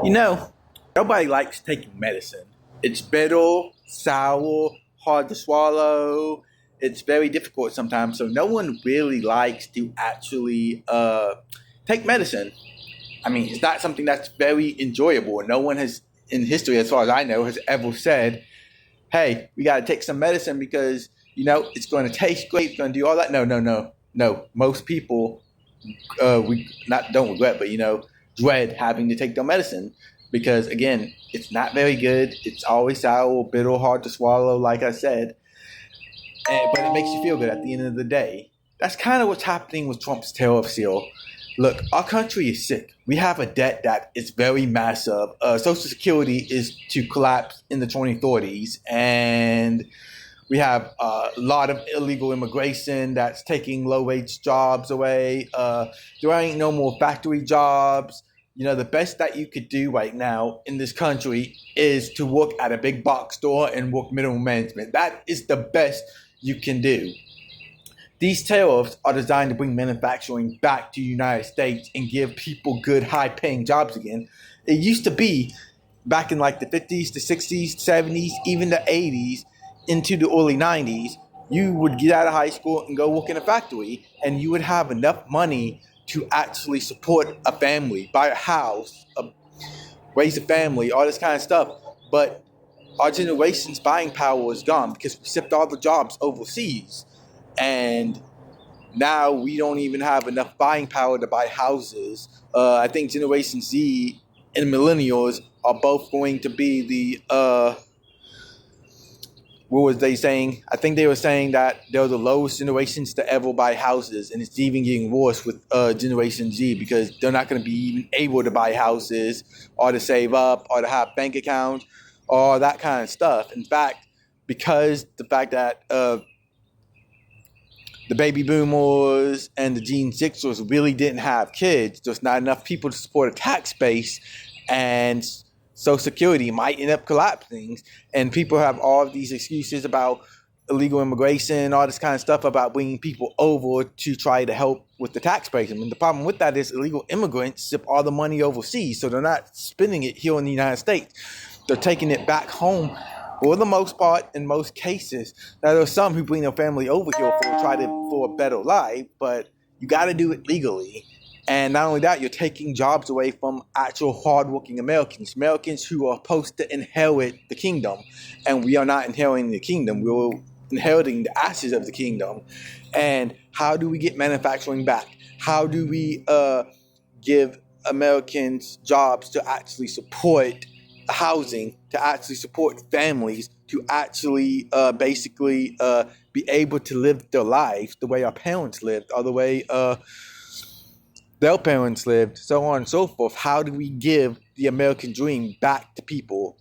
You know, nobody likes taking medicine. It's bitter, sour, hard to swallow. It's very difficult sometimes. So no one really likes to actually take medicine. I mean, it's not something that's very enjoyable. No one has, in history, as far as I know, has ever said, "Hey, we got to take some medicine because it's going to taste great. It's going to do all that." No, no, no, no. Most people we not don't regret, but dread having to take their medicine because again, it's not very good. It's always sour, bitter, hard to swallow, like I said, but it makes you feel good at the end of the day. That's kind of what's happening with Trump's tariff seal. Look, our country is sick. We have a debt that is very massive. Social Security is to collapse in the 2030s, and we have a lot of illegal immigration that's taking low-wage jobs away. There ain't no more factory jobs. The best that you could do right now in this country is to work at a big box store and work middle management. That is the best you can do. These tariffs are designed to bring manufacturing back to the United States and give people good, high-paying jobs again. It used to be back in like the 50s, the 60s, 70s, even the 80s, into the early 90s, you would get out of high school and go work in a factory, and you would have enough money to actually support a family, buy a house, raise a family, all this kind of stuff. But our generation's buying power is gone because we shipped all the jobs overseas. And now we don't even have enough buying power to buy houses. I think Generation Z and millennials are both going to be the what was they saying? I think they were saying that they're the lowest generations to ever buy houses, and it's even getting worse with Generation Z because they're not going to be even able to buy houses or to save up or to have bank accounts or that kind of stuff. In fact, because the fact that the baby boomers and the Gen Xers really didn't have kids, there's not enough people to support a tax base, and Social Security might end up collapsing, and people have all of these excuses about illegal immigration, all this kind of stuff about bringing people over to try to help with the tax breaks. And the problem with that is illegal immigrants ship all the money overseas, so they're not spending it here in the United States. They're taking it back home for the most part, in most cases. Now, there are some who bring their family over here for a better life, but you got to do it legally. And not only that, you're taking jobs away from actual hardworking Americans who are supposed to inherit the kingdom. And we are not inheriting the kingdom. We're inheriting the ashes of the kingdom. And how do we get manufacturing back? How do we give Americans jobs to actually support housing, to actually support families, to actually basically be able to live their lives the way our parents lived, or the way their parents lived, so on and so forth? How do we give the American dream back to people?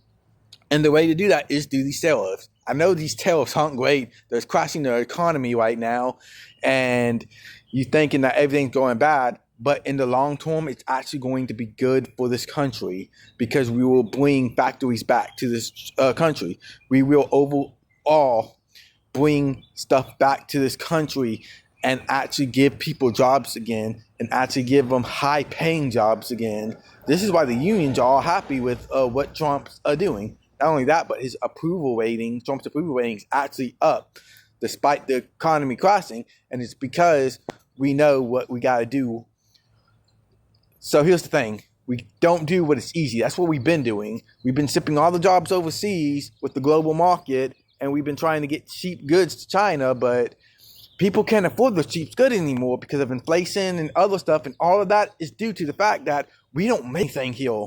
And the way to do that is through these tariffs. I know these tariffs aren't great. They're crashing the economy right now, and you're thinking that everything's going bad. But in the long term, it's actually going to be good for this country because we will bring factories back to this country. We will overall bring stuff back to this country and actually give people jobs again and actually give them high-paying jobs again. This is why the unions are all happy with what Trump's doing. Not only that, but Trump's approval rating is actually up despite the economy crashing, and it's because we know what we got to do. So here's the thing. We don't do what is easy. That's what we've been doing. We've been shipping all the jobs overseas with the global market, and we've been trying to get cheap goods to China, but people can't afford the cheap goods anymore because of inflation and other stuff, and all of that is due to the fact that we don't make anything here.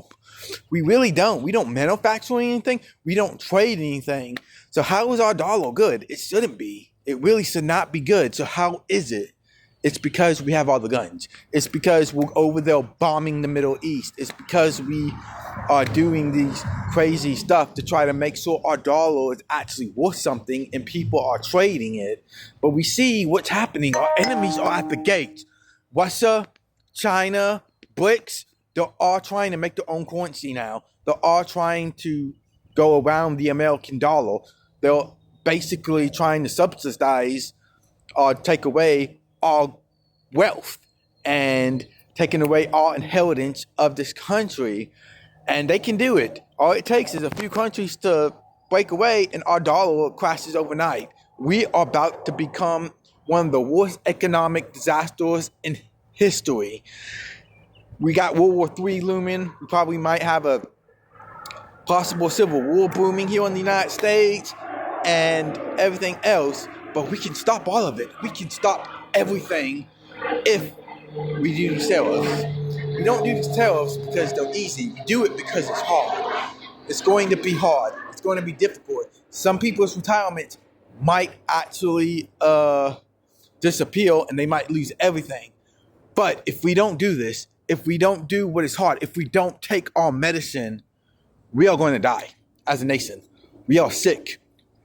We really don't. We don't manufacture anything. We don't trade anything. So how is our dollar good? It shouldn't be. It really should not be good. So how is it? It's because we have all the guns. It's because we're over there bombing the Middle East. It's because we are doing these crazy stuff to try to make sure our dollar is actually worth something and people are trading it. But we see what's happening. Our enemies are at the gate. Russia, China, BRICS, they're all trying to make their own currency now. They're all trying to go around the American dollar. They're basically trying to subsidize or take away our wealth and taking away our inheritance of this country. And they can do it. All it takes is a few countries to break away and our dollar crashes overnight. We are about to become one of the worst economic disasters in history. We got World War III looming. We probably might have a possible civil war brewing here in the United States and everything else. But we can stop all of it. We can stop everything if we do these tariffs. We don't do these tariffs because they're easy. We do it because it's hard. It's going to be hard. It's going to be difficult. Some people's retirement might actually disappear and they might lose everything. But if we don't do this, if we don't do what is hard, if we don't take our medicine, we are going to die as a nation. We are sick.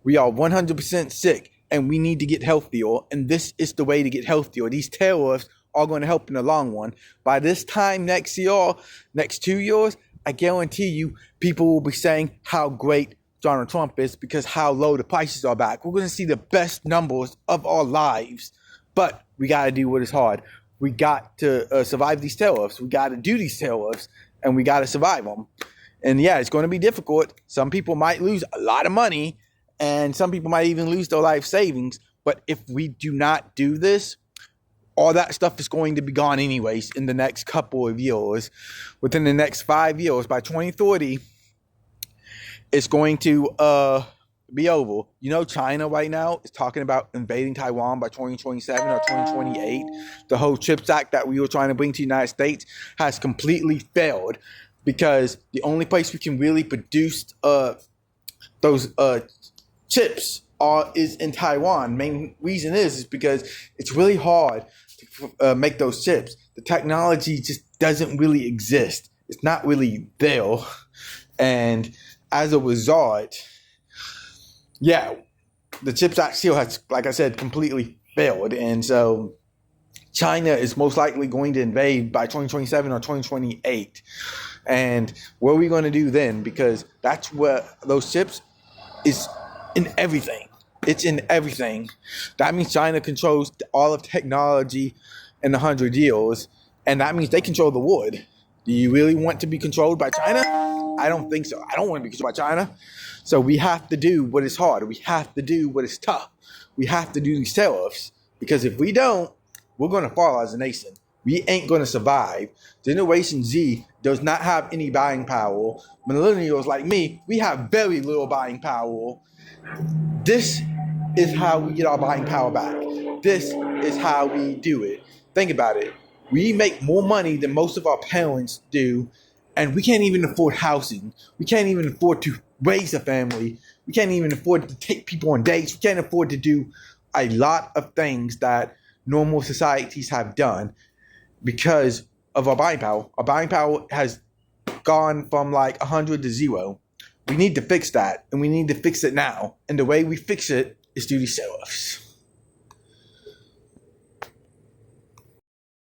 We are 100% sick and we need to get healthier. And this is the way to get healthier. These tariffs are going to help in the long run. By this time next year, next 2 years, I guarantee you people will be saying how great Donald Trump is because how low the prices are back. We're going to see the best numbers of our lives. But we got to do what is hard. We got to survive these tariffs. We got to do these tariffs and we got to survive them. And yeah, it's going to be difficult. Some people might lose a lot of money and some people might even lose their life savings. But if we do not do this, all that stuff is going to be gone anyways in the next couple of years. Within the next 5 years, by 2030, it's going to be over. You know, China right now is talking about invading Taiwan by 2027 or 2028. The whole CHIPS Act that we were trying to bring to the United States has completely failed because the only place we can really produce those chips is in Taiwan. Main reason is because it's really hard to make those chips. The technology just doesn't really exist. It's not really there. And as a result, yeah, the CHIPS Act still has, like I said, completely failed. And so China is most likely going to invade by 2027 or 2028. And what are we going to do then? Because that's where those chips is in everything. It's in everything. That means China controls all of technology in 100 years. And that means they control the world. Do you really want to be controlled by China? I don't think so. I don't want to be controlled by China. So we have to do what is hard. We have to do what is tough. We have to do these tariffs. Because if we don't, we're going to fall as a nation. We ain't going to survive. Generation Z does not have any buying power. Millennials like me, we have very little buying power. This is how we get our buying power back. This is how we do it. Think about it. We make more money than most of our parents do, and we can't even afford housing. We can't even afford to raise a family. We can't even afford to take people on dates. We can't afford to do a lot of things that normal societies have done because of our buying power. Our buying power has gone from like 100 to 0. We need to fix that, and we need to fix it now. And the way we fix it is through these tariffs.